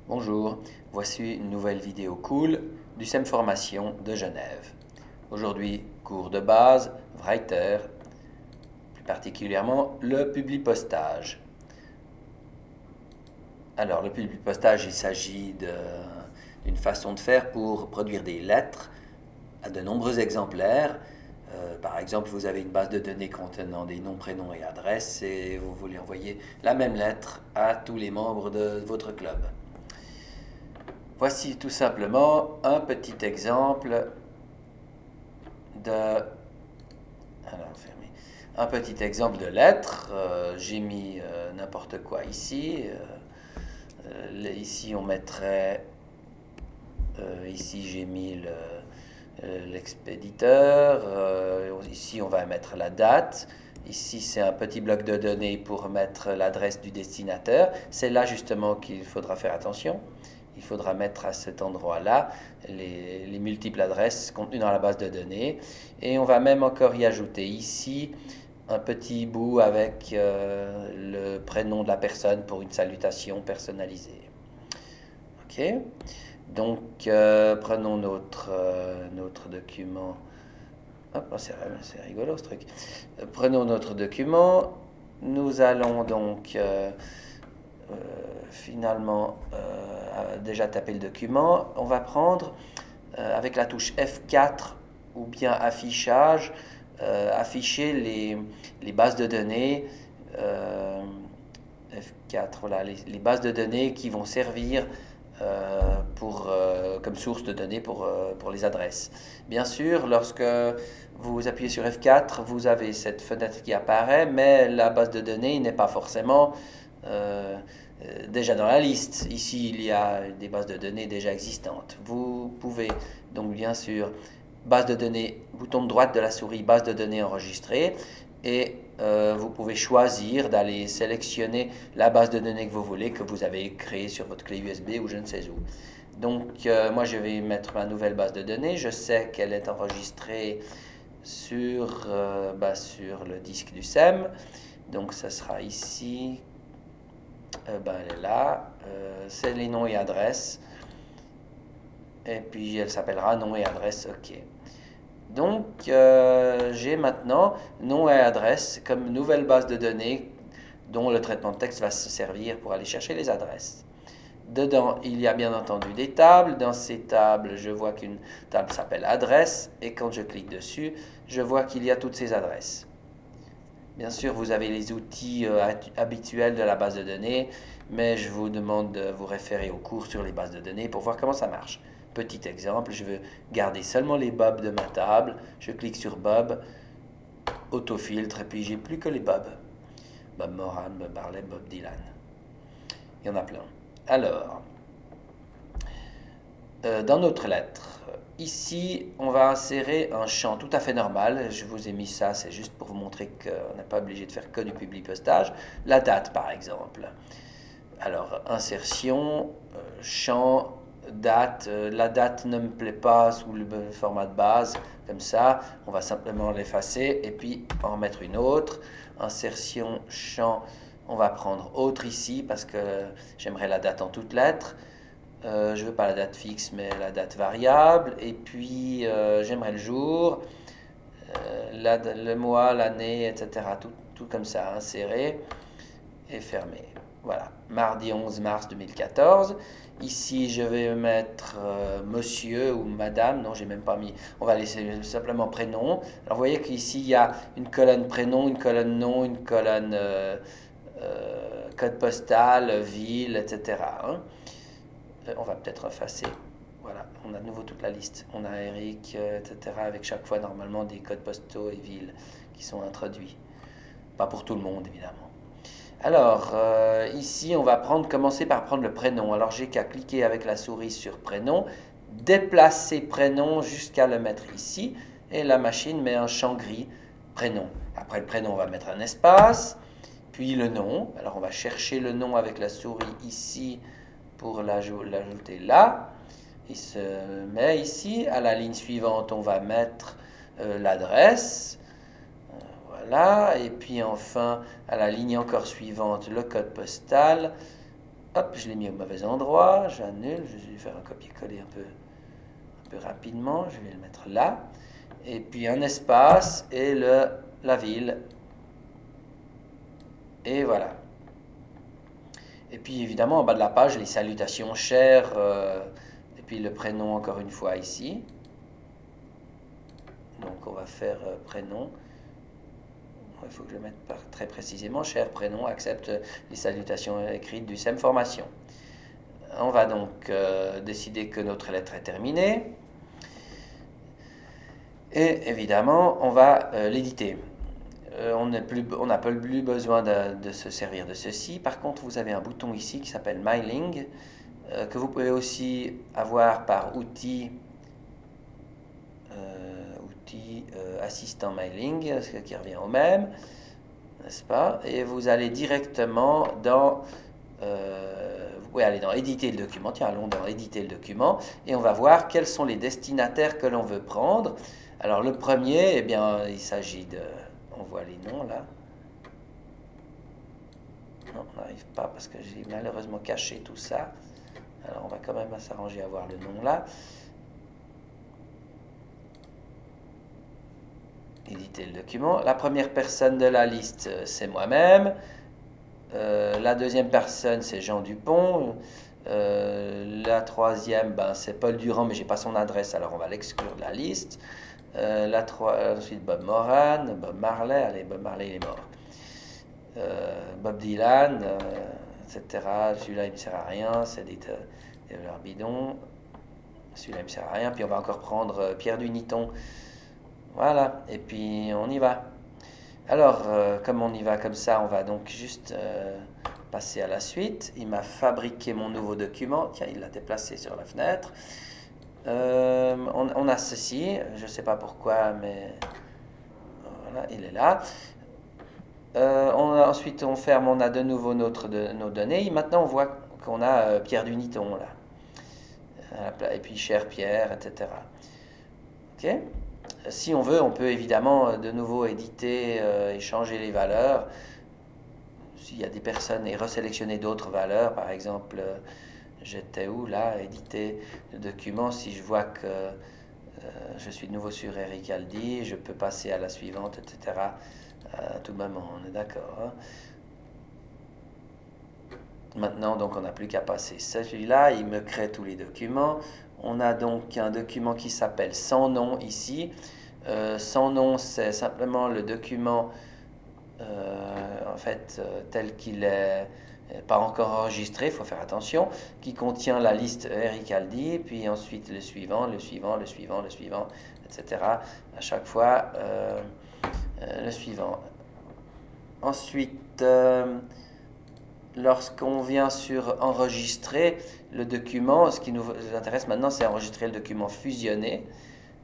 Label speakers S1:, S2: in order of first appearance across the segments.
S1: Bonjour, voici une nouvelle vidéo cool du SEM Formation de Genève. Aujourd'hui, cours de base, Writer, plus particulièrement le publipostage. Alors, le publipostage, il s'agit d'une façon de faire pour produire des lettres à de nombreux exemplaires. Par exemple, vous avez une base de données contenant des noms, prénoms et adresses et vous voulez envoyer la même lettre à tous les membres de votre club. Voici tout simplement un petit exemple de... Alors, fermez. Un petit exemple de lettre. J'ai mis n'importe quoi ici. Ici, on mettrait... ici, j'ai mis l'expéditeur. Ici, on va mettre la date. Ici, c'est un petit bloc de données pour mettre l'adresse du destinataire. C'est là justement qu'il faudra faire attention. Il faudra mettre à cet endroit-là les multiples adresses contenues dans la base de données. Et on va même encore y ajouter ici un petit bout avec le prénom de la personne pour une salutation personnalisée. OK? Donc, prenons notre document. Hop, c'est rigolo ce truc. Prenons notre document. Nous allons donc finalement déjà taper le document. On va prendre avec la touche F4 ou bien affichage, afficher les bases de données. F4, voilà, les bases de données qui vont servir comme source de données pour les adresses. Bien sûr, lorsque vous appuyez sur F4, vous avez cette fenêtre qui apparaît, mais la base de données n'est pas forcément déjà dans la liste. Ici, il y a des bases de données déjà existantes. Vous pouvez donc bien sûr, base de données, bouton de droite de la souris, base de données enregistrée, et vous pouvez choisir d'aller sélectionner la base de données que vous voulez, que vous avez créée sur votre clé USB ou je ne sais où. Donc, moi, je vais mettre ma nouvelle base de données. Je sais qu'elle est enregistrée sur le disque du SEM. Donc, ça sera ici. Elle est là. C'est les noms et adresses. Et puis, elle s'appellera nom et adresse. OK. Donc, j'ai maintenant nom et adresse comme nouvelle base de données dont le traitement de texte va se servir pour aller chercher les adresses. Dedans, il y a bien entendu des tables. Dans ces tables, je vois qu'une table s'appelle adresse et quand je clique dessus, je vois qu'il y a toutes ces adresses. Bien sûr, vous avez les outils habituels de la base de données, mais je vous demande de vous référer au cours sur les bases de données pour voir comment ça marche. Petit exemple, je veux garder seulement les bobs de ma table. Je clique sur Bob, autofiltre, et puis j'ai plus que les bobs. Bob Moran, Bob Marley, Bob Dylan. Il y en a plein. Alors, dans notre lettre, ici, on va insérer un champ tout à fait normal. Je vous ai mis ça, c'est juste pour vous montrer qu'on n'est pas obligé de faire que du publipostage. La date, par exemple. Alors, insertion, champ, date. La date ne me plaît pas sous le format de base, comme ça. On va simplement l'effacer et puis en remettre une autre. Insertion, champ, on va prendre autre ici parce que j'aimerais la date en toutes lettres. Je ne veux pas la date fixe, mais la date variable. Et puis, j'aimerais le jour, le mois, l'année, etc. Tout comme ça, inséré et fermé. Voilà, mardi 11 mars 2014. Ici, je vais mettre monsieur ou madame. Non, j'ai même pas mis. On va laisser simplement prénom. Alors, vous voyez qu'ici, il y a une colonne prénom, une colonne nom, une colonne code postal, ville, etc. Hein. On va peut-être effacer. Voilà, on a de nouveau toute la liste. On a Eric, etc. avec chaque fois normalement des codes postaux et villes qui sont introduits. Pas pour tout le monde, évidemment. Alors, ici, on va commencer par prendre le prénom. Alors, j'ai qu'à cliquer avec la souris sur prénom, déplacer prénom jusqu'à le mettre ici, et la machine met un champ gris prénom. Après le prénom, on va mettre un espace, puis le nom. Alors, on va chercher le nom avec la souris ici pour l'ajouter là. Il se met ici. À la ligne suivante, on va mettre l'adresse. Voilà. Et puis enfin, à la ligne encore suivante, le code postal. Hop, je l'ai mis au mauvais endroit, j'annule, je vais faire un copier-coller un peu rapidement, je vais le mettre là. Et puis un espace et la ville. Et voilà. Et puis évidemment en bas de la page, les salutations chères, et puis le prénom encore une fois ici. Donc on va faire prénom. Il faut que je mette très précisément, cher prénom, accepte les salutations écrites du SEM Formation. On va donc décider que notre lettre est terminée. Et évidemment, on va l'éditer. On n'a plus besoin de se servir de ceci. Par contre, vous avez un bouton ici qui s'appelle Mailing, que vous pouvez aussi avoir par outil assistant mailing, ce qui revient au même, n'est-ce pas? Et vous allez directement dans, vous pouvez aller dans éditer le document, tiens, allons dans éditer le document, et on va voir quels sont les destinataires que l'on veut prendre. Alors le premier, eh bien, il s'agit de, on voit les noms là. Non, on n'arrive pas parce que j'ai malheureusement caché tout ça. Alors on va quand même s'arranger à voir le nom là. Éditer le document. La première personne de la liste, c'est moi-même. La deuxième personne, c'est Jean Dupont. La troisième, ben, c'est Paul Durand, mais j'ai pas son adresse, alors on va l'exclure de la liste. Ensuite, Bob Moran, Bob Marley. Allez, Bob Marley, il est mort. Bob Dylan, etc. Celui-là, il ne sert à rien. C'est des valeurs bidons. Celui-là, il ne sert à rien. Puis on va encore prendre Pierre Duniton. Voilà, et puis on y va. Alors, comme on y va comme ça, on va donc juste passer à la suite. Il m'a fabriqué mon nouveau document. Tiens, il l'a déplacé sur la fenêtre. On a ceci, je ne sais pas mais voilà, il est là. Ensuite, on ferme, on a de nouveau nos données. Maintenant, on voit qu'on a Pierre Duniton là. Et puis cher Pierre, etc. Ok. Si on veut, on peut évidemment de nouveau éditer et changer les valeurs. S'il y a des personnes et resélectionner d'autres valeurs, par exemple, j'étais où là, éditer le document. Si je vois que je suis de nouveau sur Eric Aldi, je peux passer à la suivante, etc. À tout moment, on est d'accord. Hein? Maintenant, donc, on n'a plus qu'à passer celui-là. Il me crée tous les documents. On a donc un document qui s'appelle sans nom ici. Sans nom, c'est simplement le document en fait tel qu'il est pas encore enregistré, il faut faire attention, qui contient la liste Eric Aldi, puis ensuite le suivant, le suivant, le suivant, le suivant, etc. À chaque fois, le suivant. Ensuite, lorsqu'on vient sur enregistrer le document, ce qui nous intéresse maintenant, c'est enregistrer le document fusionné,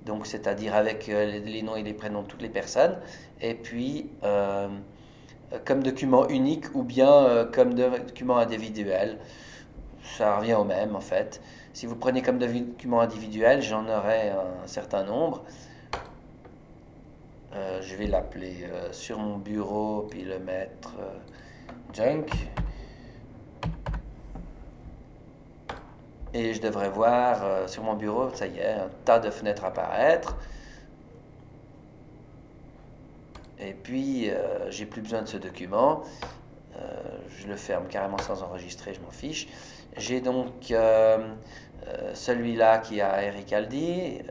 S1: donc c'est-à-dire avec les noms et les prénoms de toutes les personnes, et puis comme document unique ou bien comme document individuel. Ça revient au même en fait. Si vous prenez comme document individuel, j'en aurai un certain nombre. Je vais l'appeler sur mon bureau, puis le mettre junk. Et je devrais voir sur mon bureau, ça y est, un tas de fenêtres apparaître. Et puis, j'ai plus besoin de ce document. Je le ferme carrément sans enregistrer, je m'en fiche. J'ai donc celui-là qui a Eric Aldi.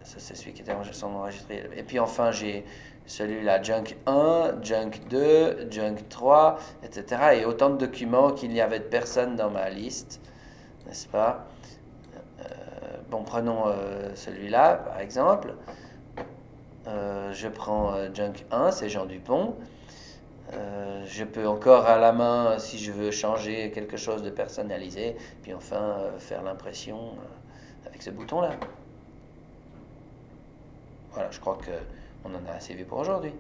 S1: Ça, c'est celui qui était sans enregistrer. Et puis enfin, j'ai celui-là, Junk 1, Junk 2, Junk 3, etc. Et autant de documents qu'il y avait de personnes dans ma liste, n'est-ce pas? Bon, prenons celui-là, par exemple. Je prends Junk 1, c'est Jean Dupont. Je peux encore à la main, si je veux changer quelque chose de personnalisé, puis enfin faire l'impression avec ce bouton-là. Voilà, je crois qu'on en a assez vu pour aujourd'hui.